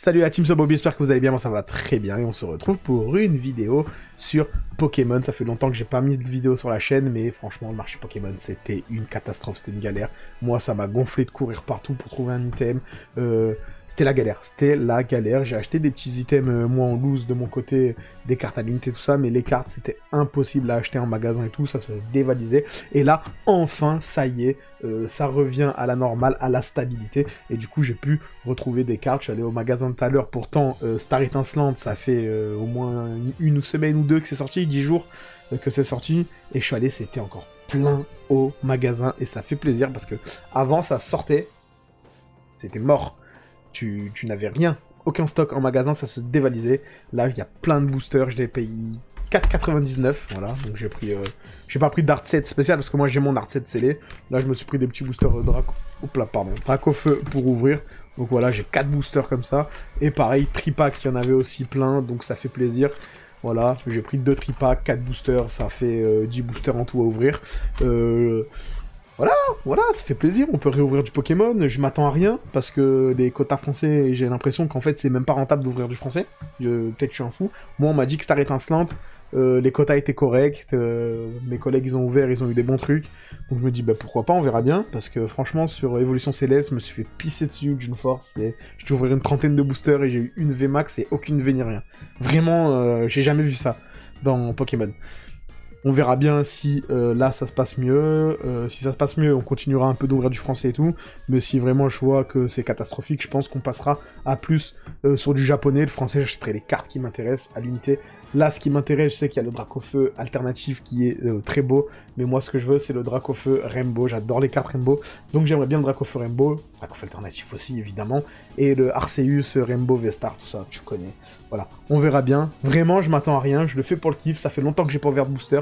Salut la team Bobby, j'espère que vous allez bien, moi ça va très bien et on se retrouve pour une vidéo sur Pokémon. Ça fait longtemps que j'ai pas mis de vidéo sur la chaîne, mais franchement le marché Pokémon c'était une catastrophe, c'était une galère. Moi ça m'a gonflé de courir partout pour trouver un item, c'était la galère. J'ai acheté des petits items moi en loose de mon côté, des cartes à l'unité tout ça, mais les cartes c'était impossible à acheter en magasin et tout, ça se faisait dévaliser. Et là enfin ça y est, ça revient à la normale, à la stabilité, et du coup j'ai pu retrouver des cartes. Je suis allé au magasin tout à l'heure, pourtant Star Étincelante ça fait au moins une semaine ou deux que c'est sorti, 10 jours que c'est sorti, et je suis allé, c'était encore plein au magasin, et ça fait plaisir parce que avant ça sortait, c'était mort, tu n'avais rien, aucun stock en magasin, ça se dévalisait. Là il y a plein de boosters, je les paye 4,99, voilà, donc j'ai pas pris d'art set spécial parce que moi j'ai mon art set scellé. Là je me suis pris des petits boosters Dracofeu pour ouvrir. Donc voilà, j'ai 4 boosters comme ça. Et pareil, tripack, il y en avait aussi plein, donc ça fait plaisir. Voilà, j'ai pris 2 tripacks, 4 boosters, ça fait 10 boosters en tout à ouvrir. Voilà, ça fait plaisir, on peut réouvrir du Pokémon. Je m'attends à rien, parce que les quotas français, j'ai l'impression qu'en fait c'est même pas rentable d'ouvrir du français. Peut-être que je suis un fou. Moi on m'a dit que Star Étincelante, les quotas étaient corrects, mes collègues ils ont ouvert, ils ont eu des bons trucs, donc je me dis bah pourquoi pas, on verra bien, parce que franchement sur Évolution Céleste, je me suis fait pisser dessus d'une force, et j'ai dû ouvrir une trentaine de boosters et j'ai eu une VMAX et aucune V ni rien. Vraiment, j'ai jamais vu ça dans Pokémon. On verra bien si là ça se passe mieux. Si ça se passe mieux, on continuera un peu d'ouvrir du français et tout. Mais si vraiment je vois que c'est catastrophique, je pense qu'on passera à plus sur du japonais. Le français, j'achèterai les cartes qui m'intéressent à l'unité. Là, ce qui m'intéresse, je sais qu'il y a le Dracofeu alternatif qui est très beau. Mais moi, ce que je veux, c'est le Dracofeu Rainbow. J'adore les cartes Rainbow. Donc j'aimerais bien le Dracofeu Rainbow. Dracofeu alternatif aussi, évidemment. Et le Arceus Rainbow V-Star, tout ça, tu connais. Voilà, on verra bien. Vraiment, je m'attends à rien. Je le fais pour le kiff. Ça fait longtemps que j'ai pas ouvert de booster.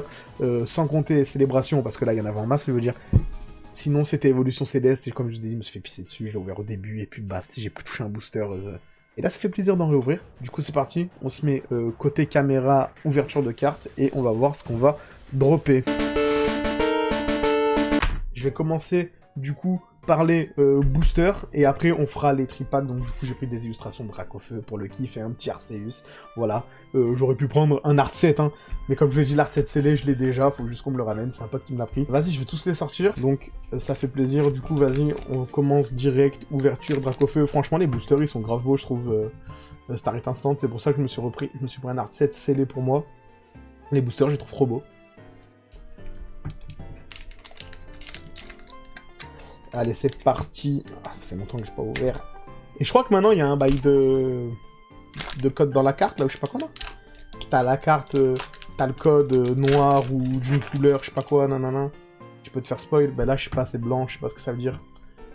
Sans compter les célébrations, parce que là, il y en avait en masse, ça veut dire. Sinon, c'était Évolution Céleste. Et comme je vous ai dit, je me suis fait pisser dessus. Je l'ai ouvert au début. Et puis basta, j'ai plus touché un booster. Et là, ça fait plaisir d'en réouvrir. Du coup, c'est parti. On se met côté caméra, ouverture de carte. Et on va voir ce qu'on va dropper. Je vais commencer, du coup, par les boosters. Et après, on fera les tripacks. Donc, du coup, j'ai pris des illustrations de Dracofeu pour le kiff et un petit Arceus. Voilà. J'aurais pu prendre un art set, hein. Mais comme je l'ai dit, l'art set scellé, je l'ai déjà. Faut juste qu'on me le ramène. C'est un pote qui me l'a pris. Vas-y, je vais tous les sortir. Donc, ça fait plaisir. Du coup, vas-y, on commence direct. Ouverture, Dracofeu. Franchement, les boosters, ils sont grave beaux, je trouve. Star Étincelante. C'est pour ça que je me suis pris un art set scellé pour moi. Les boosters, je les trouve trop beaux. Allez, c'est parti. Ah, ça fait longtemps que j'ai pas ouvert. Et je crois que maintenant, il y a un bail de code dans la carte, là, où je sais pas quoi, là. T'as la carte, t'as le code noir ou d'une couleur, je sais pas quoi, nanana. Tu peux te faire spoil. Ben là, je sais pas, c'est blanc, je sais pas ce que ça veut dire.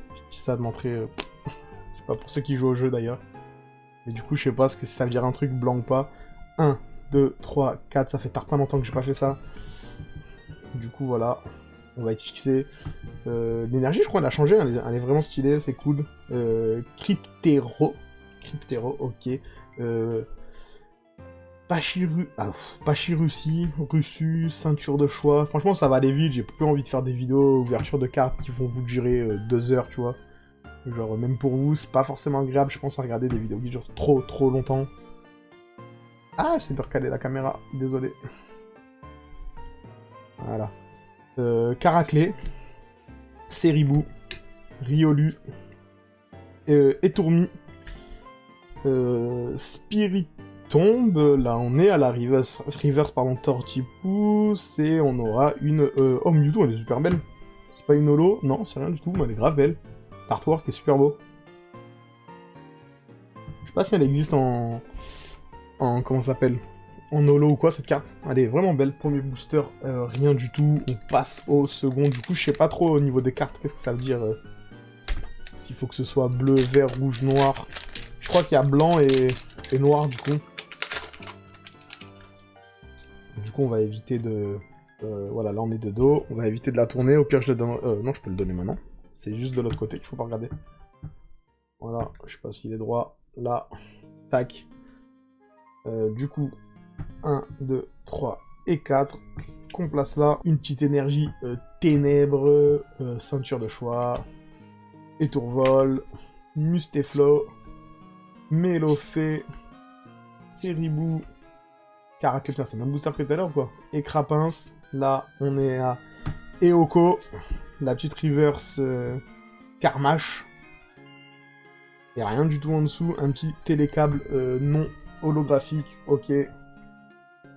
Je dis ça de montrer... je sais pas, pour ceux qui jouent au jeu, d'ailleurs. Mais du coup, je sais pas ce que ça veut dire un truc blanc ou pas. 1, 2, 3, 4, ça fait pas longtemps que j'ai pas fait ça. Du coup, voilà. On va être fixé. L'énergie, je crois, elle a changé. Elle est vraiment stylée, c'est cool. Cryptero, ok. Pachirussi, Russu, ceinture de choix. Franchement, ça va aller vite. J'ai plus envie de faire des vidéos ouverture de cartes qui vont vous durer 2 heures, tu vois. Genre, même pour vous, c'est pas forcément agréable, je pense, à regarder des vidéos qui durent trop longtemps. Ah, j'essaie de recaler la caméra. Désolé. Voilà. Caraclé, Ceribou, Riolu, Étourmi, Spiritombe, là on est à la reverse Tortipousse, et on aura une... Oh Mewtwo, elle est super belle. C'est pas une holo, non, c'est rien du tout, mais elle est grave belle. L'artwork est super beau. Je sais pas si elle existe en comment ça s'appelle, en holo ou quoi, cette carte. Elle est vraiment belle. Premier booster, rien du tout. On passe au second. Du coup, je sais pas trop au niveau des cartes, qu'est-ce que ça veut dire. S'il faut que ce soit bleu, vert, rouge, noir. Je crois qu'il y a blanc et noir, du coup. Du coup, on va éviter de... voilà, là, on est de dos. On va éviter de la tourner. Au pire, je le donne... non, je peux le donner maintenant. C'est juste de l'autre côté qu'il faut pas regarder. Voilà, je sais pas s'il est droit. Là. Tac. Du coup... 1, 2, 3 et 4. Qu'on place là. Une petite énergie ténèbres, ceinture de choix, étourvol, Mustéflo, Mélofée, Seribou, Caracal, putain, c'est le même booster que tout à l'heure, quoi. Et Crapince, là, on est à Eoko, la petite reverse Carmache. Et rien du tout en dessous, un petit télécable non holographique, ok.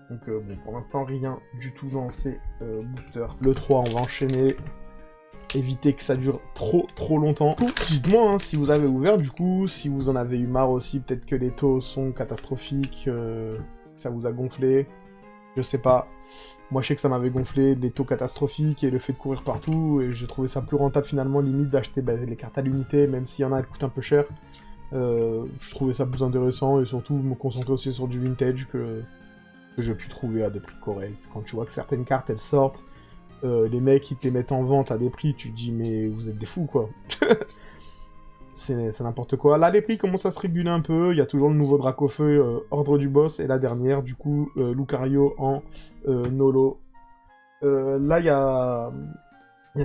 Donc bon, pour l'instant, rien du tout dans ces boosters. Le 3, on va enchaîner. Éviter que ça dure trop longtemps. Dites-moi hein, si vous avez ouvert du coup, si vous en avez eu marre aussi, peut-être que les taux sont catastrophiques, ça vous a gonflé, je sais pas. Moi je sais que ça m'avait gonflé, des taux catastrophiques et le fait de courir partout, et j'ai trouvé ça plus rentable finalement, limite d'acheter les cartes à l'unité, même s'il y en a, elles coûtent un peu cher. Je trouvais ça plus intéressant, et surtout me concentrer aussi sur du vintage que j'ai pu trouver à des prix corrects. Quand tu vois que certaines cartes elles sortent, les mecs qui te les mettent en vente à des prix, tu te dis mais vous êtes des fous quoi. c'est n'importe quoi. Là les prix commencent à se réguler un peu, il y a toujours le nouveau Dracofeu Ordre du Boss, et la dernière du coup Lucario en Nolo. Là il y a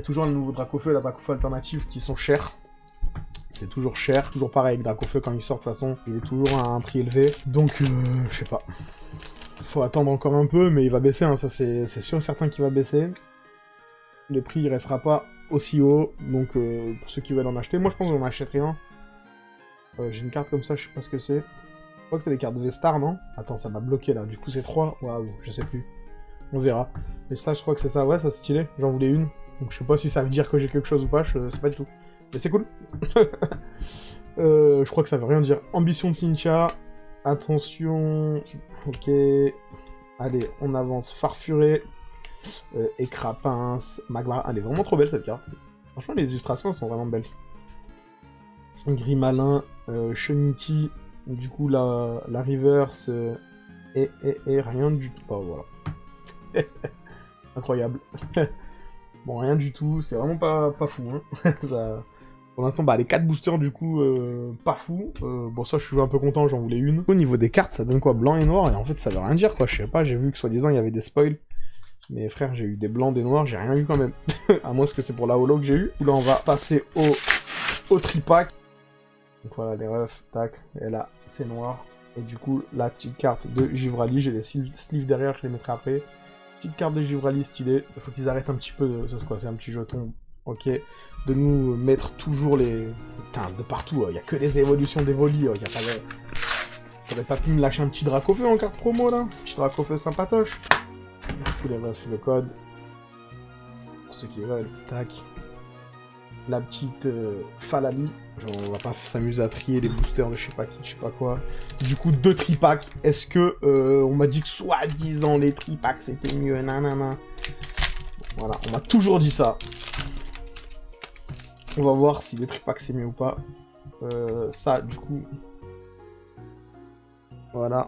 toujours le nouveau Dracofeu et la Dracofeu alternative qui sont chers. C'est toujours cher, toujours pareil avec Dracofeu quand il sort de toute façon, il est toujours à un prix élevé. Donc je sais pas. Faut attendre encore un peu, mais il va baisser, hein, ça c'est sûr et certain qu'il va baisser. Le prix il restera pas aussi haut, donc pour ceux qui veulent en acheter, moi je pense que j'en achèterai un. J'ai une carte comme ça, je sais pas ce que c'est. Je crois que c'est des cartes de Vestar, non? Attends, ça m'a bloqué là, du coup c'est 3, waouh, je sais plus. On verra. Mais ça, je crois que c'est ça, ouais, ça c'est stylé, j'en voulais une. Donc je sais pas si ça veut dire que j'ai quelque chose ou pas, je sais pas du tout. Mais c'est cool. Je crois que ça veut rien dire. Ambition de Cynthia, attention, ok. Allez, on avance, Farfuré. Et Crapince, Magmar, elle est vraiment trop belle cette carte. Franchement, les illustrations sont vraiment belles. Grimalin, Shunity, du coup la reverse, et rien du tout. Oh, voilà. Incroyable. Bon, rien du tout, c'est vraiment pas fou. Hein. Ça... Pour l'instant, bah, les 4 boosters, du coup, pas fou. Bon, ça, je suis un peu content, j'en voulais une. Au niveau des cartes, ça donne quoi? Blanc et noir, et en fait, ça veut rien dire, quoi. Je sais pas, j'ai vu que soi-disant, il y avait des spoils. Mais frère, j'ai eu des blancs, des noirs, j'ai rien eu quand même. À moins que c'est pour la holo que j'ai eu. Là, on va passer au tripack. Donc voilà, les refs, tac, et là, c'est noir. Et du coup, la petite carte de Givrali, j'ai les sleeves derrière, je les mettrai après. Petite carte de Givrali stylée. Il faut qu'ils arrêtent un petit peu, ça c'est quoi, c'est un petit jeton, ok. De nous mettre toujours les... Putain, de partout, il y a que les évolutions d'Evoli, il y a pas de... J'aurais pas pu me lâcher un petit Dracofeu en carte promo, là. Petit Dracofeu sympatoche. Tous les refs, le code. Pour ceux qui veulent, tac. La petite Falali. Genre, on va pas s'amuser à trier les boosters de je sais pas qui, je sais pas quoi. Du coup, 2 tripacks. Est-ce que on m'a dit que soi-disant les tripacks c'était mieux, nanana. Voilà, on m'a toujours dit ça. On va voir si les tripacks c'est mieux ou pas. Ça, du coup. Voilà.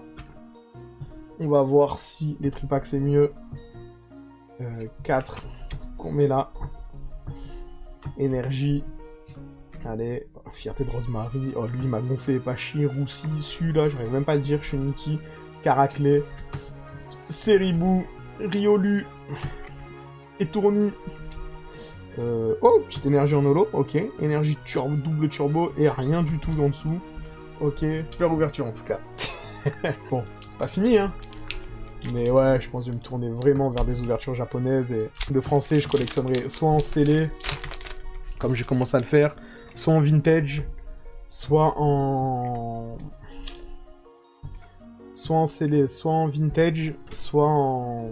On va voir si les tripacks c'est mieux. 4 qu'on met là. Énergie. Allez, fierté de Rosemary. Oh, lui, il m'a gonflé, pas chier. Roussi, celui-là, j'arrive même pas à le dire. Shuniki, Caraclé, Seribou, Riolu, Etourni. Oh, petite énergie en holo, ok. Énergie turbo, double turbo, et rien du tout en dessous. Ok, super ouverture en tout cas. Bon, c'est pas fini, hein. Mais ouais, je pense que je vais me tourner vraiment vers des ouvertures japonaises, et le français, je collectionnerai soit en scellé, comme j'ai commencé à le faire, soit en vintage, soit en scellé, soit en vintage, soit en...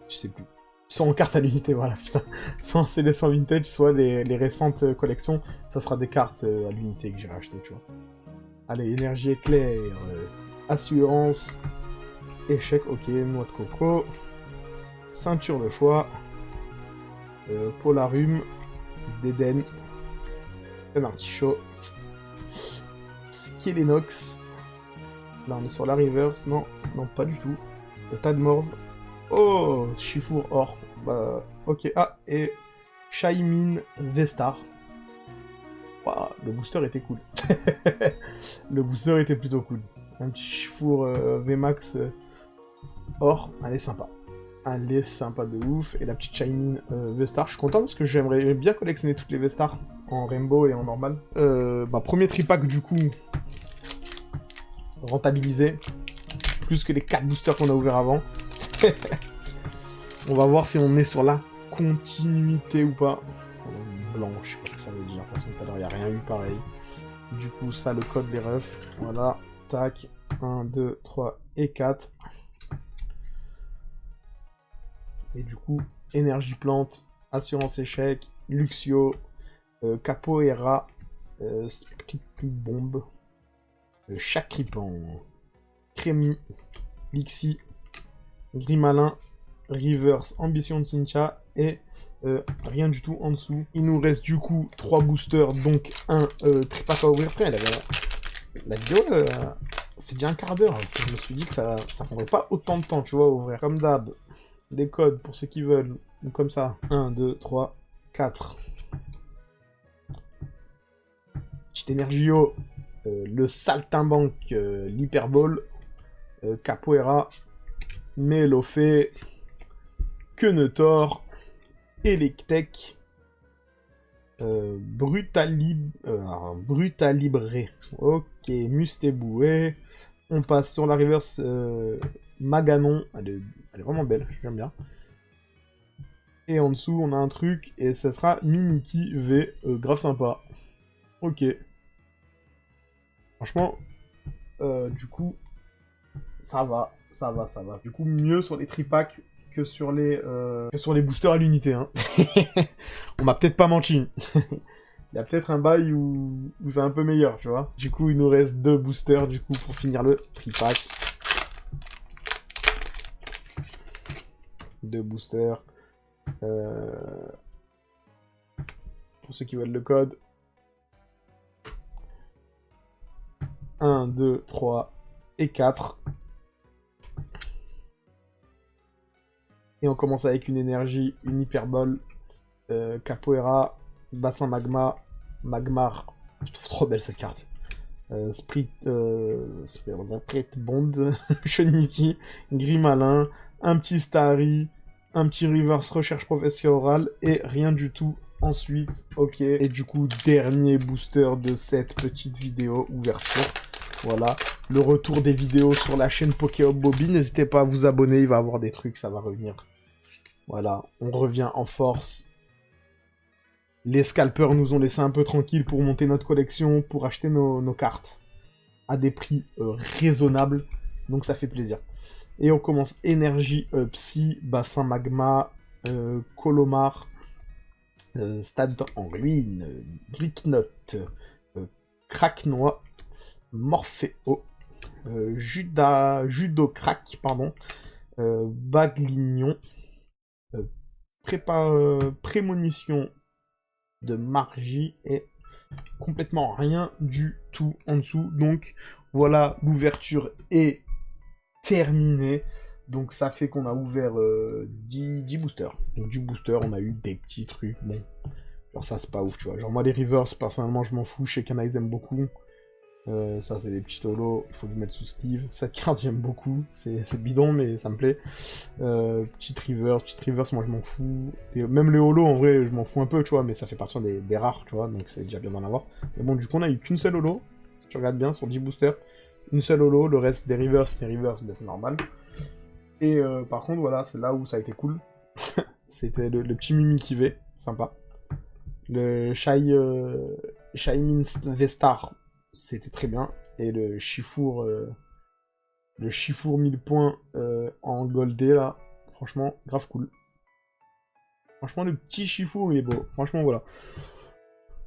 Je sais plus. Soit en carte à l'unité, voilà, putain. Soit en scellé, soit en vintage, soit les récentes collections, ça sera des cartes à l'unité que j'ai racheté, tu vois. Allez, énergie éclair, assurance, échec, ok, noix de coco, ceinture de choix, Polarium, d'Eden, un artichaut, Skelenox, là on est sur la reverse, non, pas du tout, le tas de morve, oh, Chifour or, bah, ok, ah, et Shaimin Vestar. Wow, le booster était cool. Le booster était plutôt cool. Un petit Chifour VMAX or, elle est sympa. Elle est sympa de ouf. Et la petite Shiny Vestar, je suis content parce que j'aimerais bien collectionner toutes les Vestars en Rainbow et en normal. Premier tripack du coup, rentabiliser. Plus que les 4 boosters qu'on a ouverts avant. On va voir si on est sur la continuité ou pas. Blanc, je sais pas ce que ça veut dire. De toute façon, tout à l'heure, il n'y a rien eu pareil. Du coup, ça, le code des refs. Voilà. Tac. 1, 2, 3 et 4. Et du coup, énergie plante, assurance échec, Luxio, Capoeira, Sprit Bombe, Chacripan, Crémy, Lixi, Grimalin, Reverse, Ambition de Sincha et rien du tout en dessous. Il nous reste du coup 3 boosters, donc un tripack à ouvrir. Après, la vidéo fait déjà un quart d'heure. Je me suis dit que ça prendrait pas autant de temps, tu vois, à ouvrir. Comme d'hab, les codes pour ceux qui veulent, donc comme ça. 1, 2, 3, 4. Petite Energio, le Saltimbanque, l'Hyperball, Capoeira, Melofé, Quenetor, Electek, Brutalibré. Ok, Mustéboué. On passe sur la reverse Maganon. Elle est vraiment belle, j'aime bien. Et en dessous, on a un truc, et ça sera Mimiki V. Grave sympa. Ok. Franchement, du coup, ça va. Du coup, mieux sur les tripacks que sur les boosters à l'unité. Hein. On m'a peut-être pas menti. Il y a peut-être un bail où c'est un peu meilleur, tu vois. Du coup, il nous reste 2 boosters, du coup, pour finir le tripack. 2 boosters. Pour ceux qui veulent le code. 1, 2, 3 et 4. Et on commence avec une énergie, une hyperbole, Capoeira, Bassin Magma, Magmar. Je trouve trop belle cette carte. Sprit Bond, Shinichi, Grimalin, un petit Starry, un petit Reverse Recherche Professorale et rien du tout ensuite. Ok. Et du coup, dernier booster de cette petite vidéo ouverture. Voilà, le retour des vidéos sur la chaîne Pokéhop Bobby. N'hésitez pas à vous abonner, il va y avoir des trucs, ça va revenir. Voilà, on revient en force. Les scalpers nous ont laissé un peu tranquilles pour monter notre collection, pour acheter nos cartes à des prix raisonnables. Donc ça fait plaisir. Et on commence énergie, psy, bassin magma, colomar, stade en ruine, bricknote, crack-noix, Morphéo, Judo-Crack, pardon, Baglignon, Prémonition de Margie et complètement rien du tout en dessous. Donc voilà, l'ouverture est terminée. Donc ça fait qu'on a ouvert 10 boosters. Donc du booster, on a eu des petits trucs. Bon, genre ça c'est pas ouf, tu vois. Genre moi les reverse, personnellement je m'en fous. Je sais qu'il y en a, ils aiment beaucoup. Ça c'est des petits holos, il faut le mettre sous sleeve. Cette carte j'aime beaucoup, c'est bidon mais ça me plaît. Petite reverse, moi je m'en fous. Et même les holos en vrai je m'en fous un peu, tu vois, mais ça fait partie des rares, tu vois, donc c'est déjà bien d'en avoir. Mais bon, du coup on a eu qu'une seule holo, si tu regardes bien sur 10 boosters, une seule holo, le reste des reverse, mais reverse ben, c'est normal. Et par contre voilà, c'est là où ça a été cool. C'était le petit Mimiki V, sympa. Le Shy Minst Vestar, c'était très bien. Et le Chifour 1000 points en goldé, là, franchement, grave cool. Franchement, le petit Chifour, il est beau. Franchement, voilà.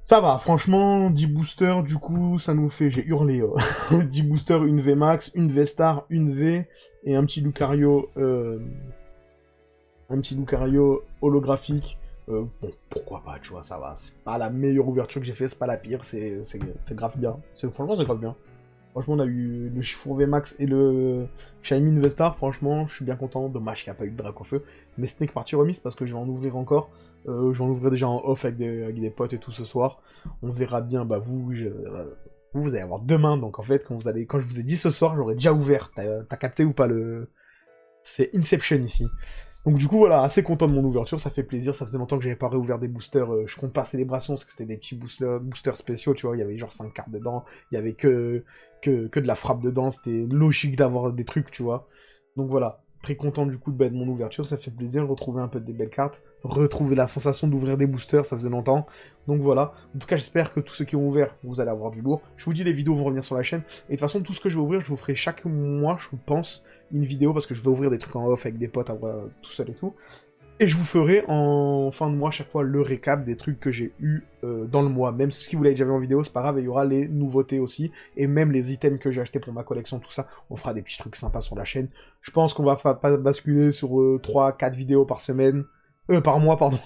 Ça va, franchement, 10 boosters, du coup, ça nous fait... J'ai hurlé, 10 boosters, une V max, une V-Star, une V, et un petit Lucario... Un petit Lucario holographique. Bon, pourquoi pas, tu vois, ça va. C'est pas la meilleure ouverture que j'ai fait, c'est pas la pire, c'est grave bien. Franchement, c'est grave bien. Franchement, on a eu le Chiffon VMAX et le Shaymin Vestar, franchement, je suis bien content. Dommage qu'il n'y a pas eu de drac au feu. Mais ce n'est que partie remise parce que je vais en ouvrir encore. Je vais en ouvrir déjà en off avec des potes et tout ce soir. On verra bien, bah vous allez avoir demain, donc en fait, quand je vous ai dit ce soir, j'aurais déjà ouvert. T'as capté ou pas le... C'est Inception ici. Donc du coup, voilà, assez content de mon ouverture, ça fait plaisir, ça faisait longtemps que j'avais pas réouvert des boosters, je compte pas célébration, parce que c'était des petits boosters spéciaux, tu vois, il y avait genre 5 cartes dedans, il y avait que de la frappe dedans, c'était logique d'avoir des trucs, tu vois. Donc voilà, très content du coup de mon ouverture, ça fait plaisir, retrouver un peu des belles cartes, retrouver la sensation d'ouvrir des boosters, ça faisait longtemps. Donc voilà, en tout cas j'espère que tous ceux qui ont ouvert, vous allez avoir du lourd. Je vous dis, les vidéos vont revenir sur la chaîne, et de toute façon tout ce que je vais ouvrir, je vous ferai chaque mois, je pense, une vidéo, parce que je vais ouvrir des trucs en off avec des potes, tout seul et tout. Et je vous ferai en fin de mois chaque fois le récap des trucs que j'ai eu dans le mois. Même si vous l'avez déjà vu en vidéo, c'est pas grave, il y aura les nouveautés aussi. Et même les items que j'ai achetés pour ma collection, tout ça. On fera des petits trucs sympas sur la chaîne. Je pense qu'on va pas basculer sur 3-4 vidéos par semaine. Par mois, pardon.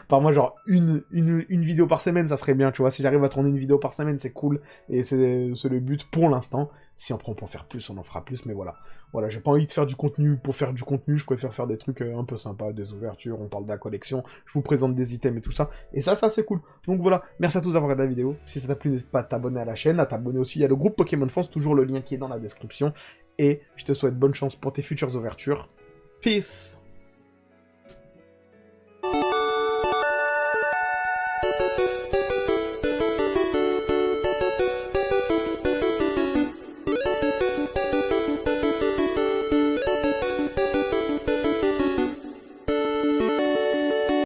Par mois, genre une vidéo par semaine, ça serait bien, tu vois. Si j'arrive à tourner une vidéo par semaine, c'est cool. Et c'est le but pour l'instant. Si après on peut en faire plus, on en fera plus, mais voilà. Voilà, j'ai pas envie de faire du contenu pour faire du contenu, je préfère faire des trucs un peu sympas, des ouvertures, on parle de la collection, je vous présente des items et tout ça. Et ça c'est cool. Donc voilà, merci à tous d'avoir regardé la vidéo. Si ça t'a plu, n'hésite pas à t'abonner à la chaîne, à t'abonner aussi. Il y a le groupe Pokémon France, toujours le lien qui est dans la description. Et je te souhaite bonne chance pour tes futures ouvertures. Peace!